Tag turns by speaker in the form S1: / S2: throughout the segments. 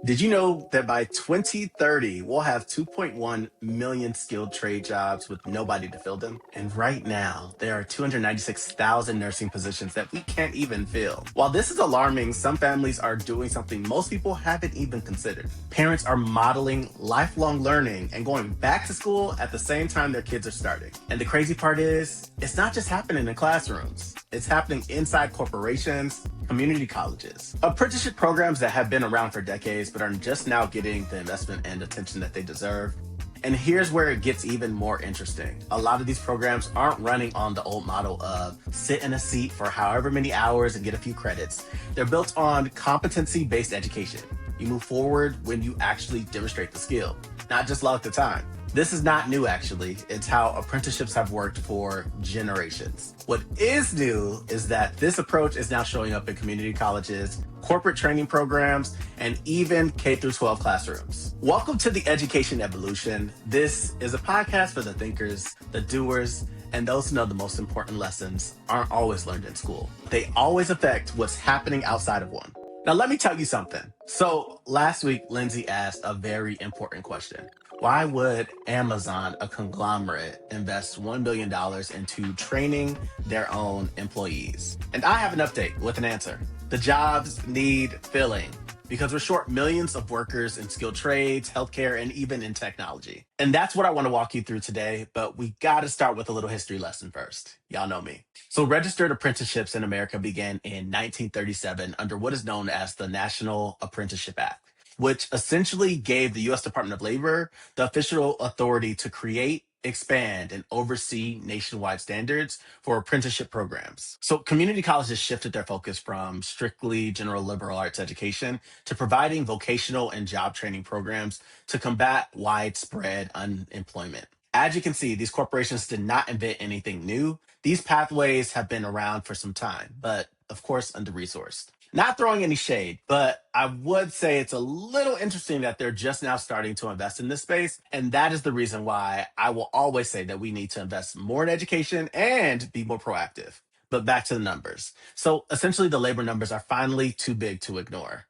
S1: Did you know that by 2030, we'll have 2.1 million skilled trade jobs with nobody to fill them? And right now, there are 296,000 nursing positions that we can't even fill. While this is alarming, some families are doing something most people haven't even considered. Parents are modeling lifelong learning and going back to school at the same time their kids are starting. And the crazy part is, it's not just happening in classrooms. It's happening inside corporations, community colleges, apprenticeship programs that have been around for decades but are just now getting the investment and attention that they deserve. And here's where it gets even more interesting. A lot of these programs aren't running on the old model of sit in a seat for however many hours and get a few credits. They're built on competency-based education. You move forward when you actually demonstrate the skill, not just log the time. This is not new, actually. It's how apprenticeships have worked for generations. What is new is that this approach is now showing up in community colleges, corporate training programs, and even K through 12 classrooms. Welcome to the Education Evolution. This is a podcast for the thinkers, the doers, and those who know the most important lessons aren't always learned in school. They always affect what's happening outside of one. Now, let me tell you something. So last week, Lindsay asked a very important question. Why would Amazon, a conglomerate, invest $1 billion into training their own employees? And I have an update with an answer. The jobs need filling because we're short millions of workers in skilled trades, healthcare, and even in technology. And that's what I want to walk you through today, but we got to start with a little history lesson first. Y'all know me. So registered apprenticeships in America began in 1937 under what is known as the National Apprenticeship Act, which essentially gave the U.S. Department of Labor the official authority to create, expand, and oversee nationwide standards for apprenticeship programs. So community colleges shifted their focus from strictly general liberal arts education to providing vocational and job training programs to combat widespread unemployment. As you can see, these corporations did not invent anything new. These pathways have been around for some time, but of course, under-resourced. Not throwing any shade, but I would say it's a little interesting that they're just now starting to invest in this space. And that is the reason why I will always say that we need to invest more in education and be more proactive. But back to the numbers. So essentially, the labor numbers are finally too big to ignore.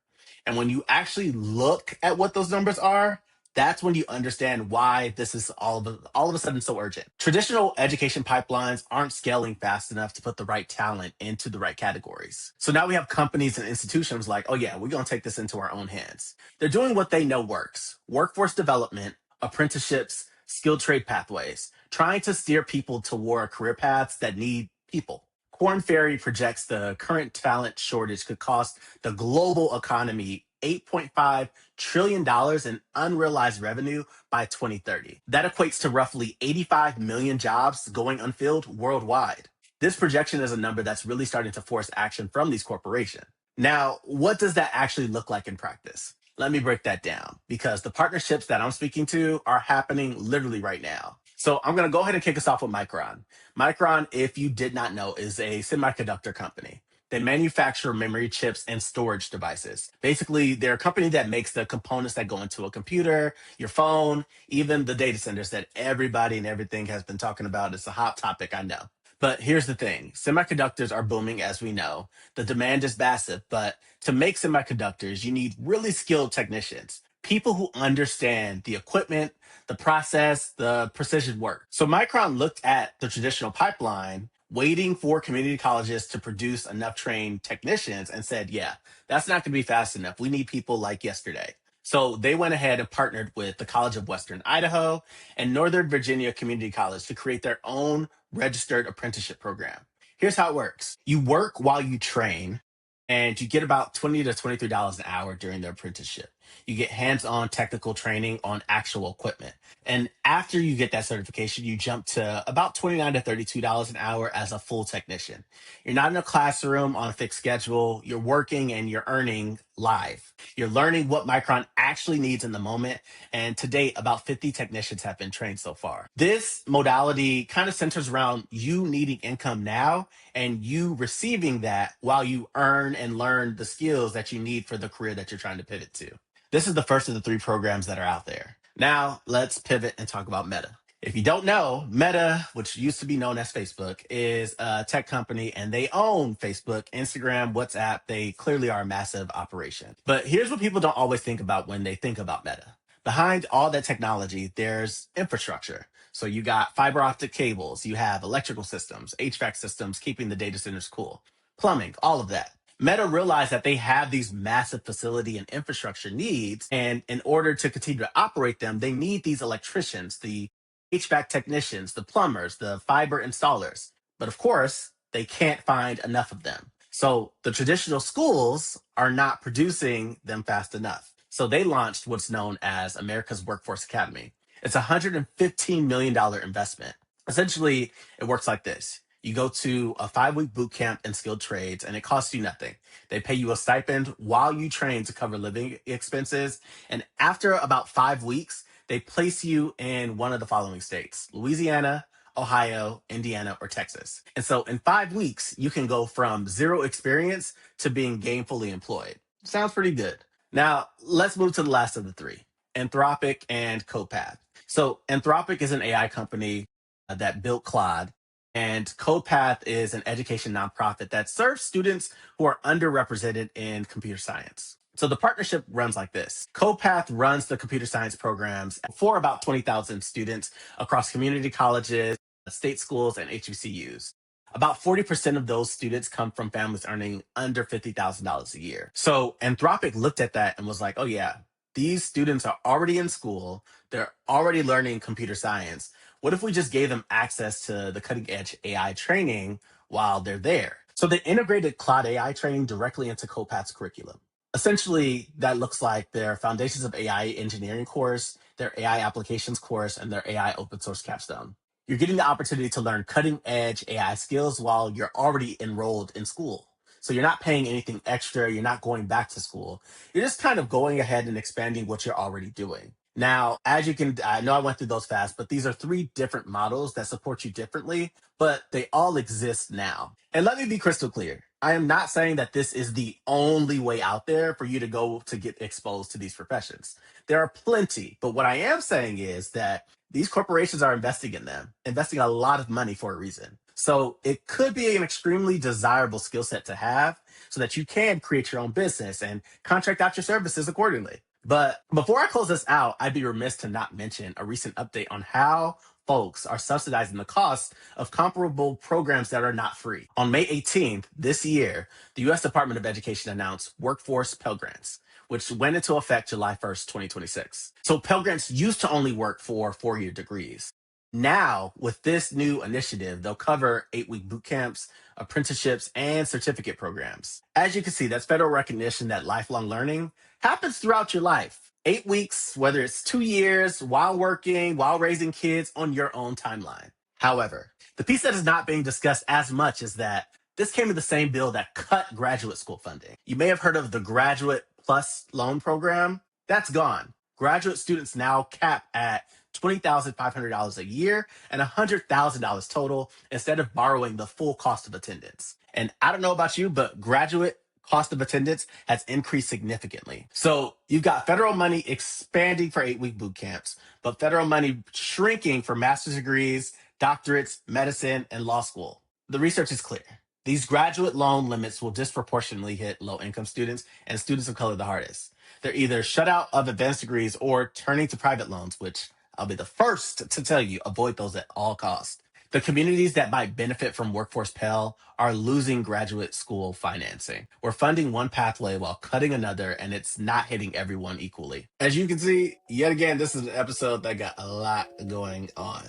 S1: And when you actually look at what those numbers are, that's when you understand why this is all of a sudden so urgent. Traditional education pipelines aren't scaling fast enough to put the right talent into the right categories. So now we have companies and institutions like, oh yeah, we're going to take this into our own hands. They're doing what they know works: workforce development, apprenticeships, skilled trade pathways, trying to steer people toward career paths that need people. Korn Ferry projects the current talent shortage could cost the global economy $8.5 trillion in unrealized revenue by 2030. That equates to roughly 85 million jobs going unfilled worldwide. This projection is a number that's really starting to force action from these corporations. Now, what does that actually look like in practice? Let me break that down because the partnerships that I'm speaking to are happening literally right now. So I'm going to go ahead and kick us off with Micron. Micron, if you did not know, is a semiconductor company. They manufacture memory chips and storage devices. Basically, they're a company that makes the components that go into a computer, your phone, even the data centers that everybody and everything has been talking about. It's a hot topic, I know. But here's the thing. Semiconductors are booming, as we know. The demand is massive, but to make semiconductors, you need really skilled technicians, people who understand the equipment, the process, the precision work. So Micron looked at the traditional pipeline, waiting for community colleges to produce enough trained technicians and said, yeah, that's not going to be fast enough. We need people like yesterday. So they went ahead and partnered with the College of Western Idaho and Northern Virginia Community College to create their own registered apprenticeship program. Here's how it works. You work while you train, and you get about $20 to $23 an hour during the apprenticeship. You get hands-on technical training on actual equipment. And after you get that certification, you jump to about $29 to $32 an hour as a full technician. You're not in a classroom on a fixed schedule. You're working and you're earning live. You're learning what Micron actually needs in the moment. And to date, about 50 technicians have been trained so far. This modality kind of centers around you needing income now and you receiving that while you earn and learn the skills that you need for the career that you're trying to pivot to. This is the first of the three programs that are out there. Now, let's pivot and talk about Meta. If you don't know, Meta, which used to be known as Facebook, is a tech company and they own Facebook, Instagram, WhatsApp. They clearly are a massive operation. But here's what people don't always think about when they think about Meta. Behind all that technology, there's infrastructure. So you got fiber optic cables, you have electrical systems, HVAC systems keeping the data centers cool, plumbing, all of that. Meta realized that they have these massive facility and infrastructure needs. And in order to continue to operate them, they need these electricians, the HVAC technicians, the plumbers, the fiber installers. But of course, they can't find enough of them. So the traditional schools are not producing them fast enough. So they launched what's known as America's Workforce Academy. It's a $115 million investment. Essentially, it works like this. You go to a 5-week boot camp in skilled trades and it costs you nothing. They pay you a stipend while you train to cover living expenses. And after about 5 weeks, they place you in one of the following states: Louisiana, Ohio, Indiana, or Texas. And so in 5 weeks, you can go from zero experience to being gainfully employed. Sounds pretty good. Now, let's move to the last of the three: Anthropic and CodePath. So, Anthropic is an AI company that built Claude, and CodePath is an education nonprofit that serves students who are underrepresented in computer science. So the partnership runs like this. CodePath runs the computer science programs for about 20,000 students across community colleges, state schools, and HBCUs. About 40% of those students come from families earning under $50,000 a year. So Anthropic looked at that and was like, oh, yeah, these students are already in school. They're already learning computer science. What if we just gave them access to the cutting edge AI training while they're there? So they integrated Cloud AI training directly into CodePath's curriculum. Essentially, that looks like their Foundations of AI engineering course, their AI applications course, and their AI open source capstone. You're getting the opportunity to learn cutting edge AI skills while you're already enrolled in school. So you're not paying anything extra. You're not going back to school. You're just kind of going ahead and expanding what you're already doing. Now, as you can, I know I went through those fast, but these are three different models that support you differently, but they all exist now. And let me be crystal clear. I am not saying that this is the only way out there for you to go to get exposed to these professions. There are plenty, but what I am saying is that these corporations are investing in them, investing a lot of money for a reason. So it could be an extremely desirable skill set to have so that you can create your own business and contract out your services accordingly. But before I close this out, I'd be remiss to not mention a recent update on how folks are subsidizing the cost of comparable programs that are not free. On May 18th this year, the U.S. Department of Education announced Workforce Pell Grants, which went into effect July 1st, 2026. So Pell Grants used to only work for 4-year degrees. Now, with this new initiative, they'll cover 8-week boot camps, apprenticeships, and certificate programs. As you can see, that's federal recognition that lifelong learning happens throughout your life. 8 weeks, whether it's 2 years, while working, while raising kids on your own timeline. However, the piece that is not being discussed as much is that this came in the same bill that cut graduate school funding. You may have heard of the Graduate Plus Loan Program. That's gone. Graduate students now cap at $20,500 a year and $100,000 total instead of borrowing the full cost of attendance. And I don't know about you, but graduate cost of attendance has increased significantly. So you've got federal money expanding for 8-week boot camps, but federal money shrinking for master's degrees, doctorates, medicine, and law school. The research is clear. These graduate loan limits will disproportionately hit low-income students and students of color the hardest. They're either shut out of advanced degrees or turning to private loans, which I'll be the first to tell you, avoid those at all costs. The communities that might benefit from Workforce Pell are losing graduate school financing. We're funding one pathway while cutting another, and it's not hitting everyone equally. As you can see, yet again, this is an episode that got a lot going on.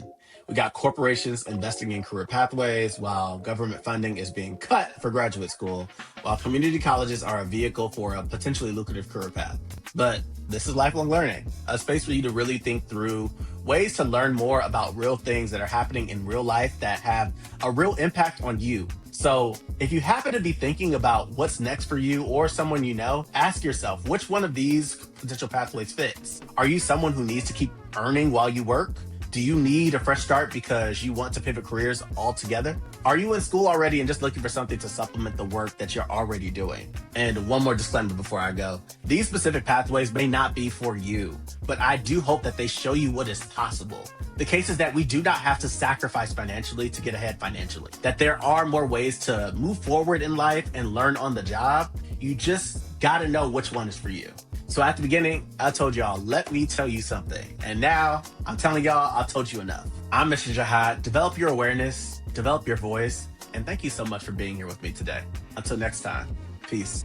S1: We got corporations investing in career pathways while government funding is being cut for graduate school, while community colleges are a vehicle for a potentially lucrative career path. But this is lifelong learning, a space for you to really think through ways to learn more about real things that are happening in real life that have a real impact on you. So if you happen to be thinking about what's next for you or someone you know, ask yourself, which one of these potential pathways fits? Are you someone who needs to keep earning while you work? Do you need a fresh start because you want to pivot careers altogether? Are you in school already and just looking for something to supplement the work that you're already doing? And one more disclaimer before I go. These specific pathways may not be for you, but I do hope that they show you what is possible. The case is that we do not have to sacrifice financially to get ahead financially, that there are more ways to move forward in life and learn on the job. You just gotta know which one is for you. So at the beginning, I told y'all, let me tell you something. And now I'm telling y'all, I told you enough. I'm Mr. Jahad. Develop your awareness, develop your voice, and thank you so much for being here with me today. Until next time, peace.